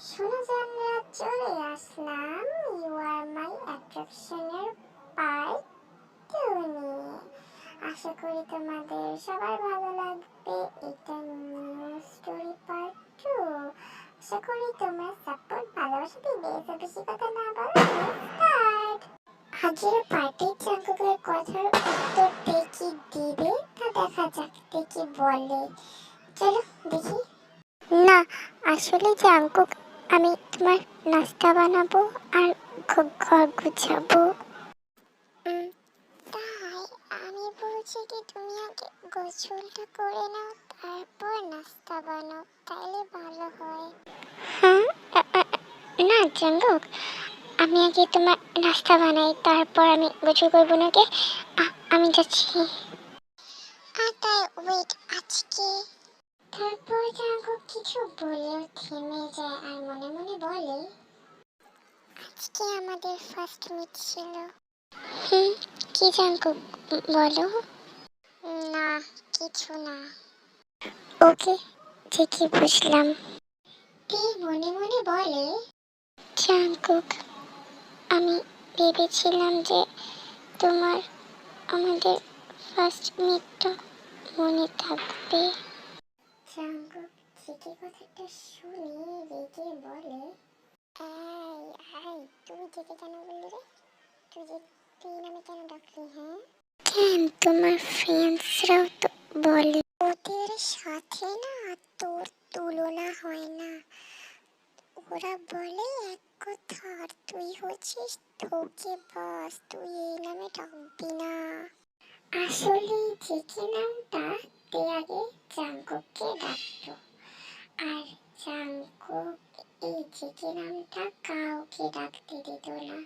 শোনো যে আমরা চলে আসলাম ইউ আর মাই অ্যাট্রাকশনের পার্ট 2 নিয়ে। আশা করি তোমাদের সবার ভালো লাগবে। এটা নিউ স্টোরি পার্ট 2। আশা করি তোমরা সাপোর্ট ভালোবাসা দিবে। তো বেশি কথা না বলে স্টার্ট। আগের পার্টে জাঙ্কুকের কথার উত্তর দেখি দিবে, তা দেখা যাক দেখি বলে। চলো দেখি। না, আসলে জাঙ্কুক, আমি তোমার নাস্তা বানাবো আর ঘর গুছাবো। তাই আমি বলছি কি তুমি আগে গোসলটা করে নাও, তারপর নাস্তা বানাও, তাইলে ভালো হয়। হ্যাঁ, না জাঙ্কুক, আমি আগে তোমার নাস্তা বানাই, তারপর আমি গোসল করবো নাকি। আমি যাচ্ছি। তাই ওয়েট, আজকে। তারপর জাঙ্কুক কিছু বলেও থেমে যায় আর মনে মনে বলে, আজকে আমাদের ফার্স্ট মিট ছিল। কি জাঙ্কুক, বলো। না, কিছু না। ওকে, ঠিকই বুঝলাম। তে মনে মনে বলে, জাঙ্কুক, আমি ভেবেছিলাম যে তোমার আমাদের ফার্স্ট মিটটা মনে থাকবে। জাঙ্কুক ঠিকই কথাটা শুনে রেগে বলে, এই এই তুই যেতে কেন বললি রে? তুই নামে কেন ডাকলি? হ্যাঁ কেন, তোমার ফ্রেন্ডসরাও তো বলে ওদের সাথে না তোর তুলনা হয় না। ওরা বলে এক কথা আর তুই হচ্ছিস ধোঁকেবাজ, তুই এই নামে ডাকবি না। আসলে যে নামটা তে আগে জাঙ্কুককে ডাকতো, আর জাঙ্কুক এই যে নামটা কাউকে ডাকতে দিত না।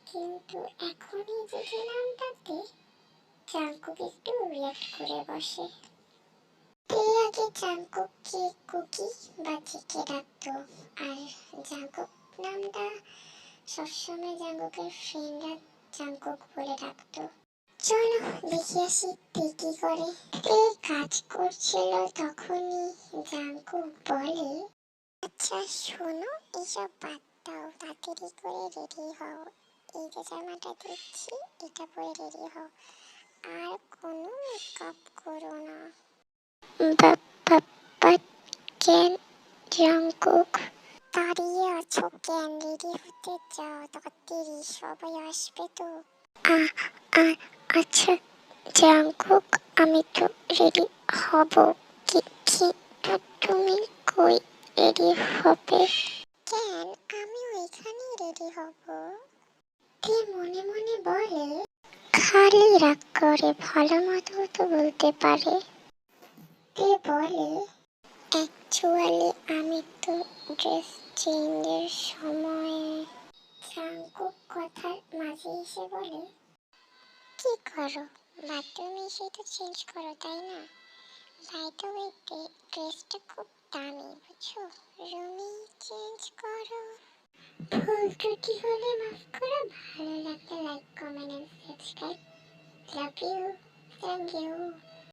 কিন্তু এখন এই যে নামটাতে জাঙ্কুক একটু রিয়াক্ট করে বসে। তে আগে জাঙ্কুককে কুকি বা জেকে ডাকতো, আর জাঙ্কুক নামটা সবসময় জাঙ্কুকের ফ্রেন্ডরা জাঙ্কুক বলে ডাকতো। চলো দেখে আসি তে কি করে। তে কাজ করছিল তখনই জাঙ্কুক বলে, আচ্ছা শোনো, এসব বাদ দাও, তাড়াতাড়ি করে রেডি হও। এই যে জামাটা দিচ্ছি এটা পরে রেডি হও, আর কোনো মেকআপ করো না। কেন জাঙ্কুক? দাঁড়িয়ে আছো কেন? রেডি হতে যাও তাড়াতাড়ি, সবাই আসবে তো। আচ্ছা জাঙ্কুক, আমি তো রেডি হব, কিন্তু তুমি কই রেডি হবে? কেন, আমিও এখানেই রেডি হব। তে মনে মনে বলে, খালি রাগ করে, ভালো মতো তো বলতে পারে। তে বলে, অ্যাকচুয়ালি আমি তো ড্রেস চেঞ্জের সময়। জাঙ্কুক কথার মাঝে এসে বলে, কি করো, বাথরুমে এসে তো চেঞ্জ করো তাই না? বাই দ্য ওয়ে ড্রেসটা খুব দামি বুঝছো, রুমেই চেঞ্জ করো। ভুল ত্রুটি হলে মাফ করো, ভালো লাগলে like comment and subscribe. Love you, thank you.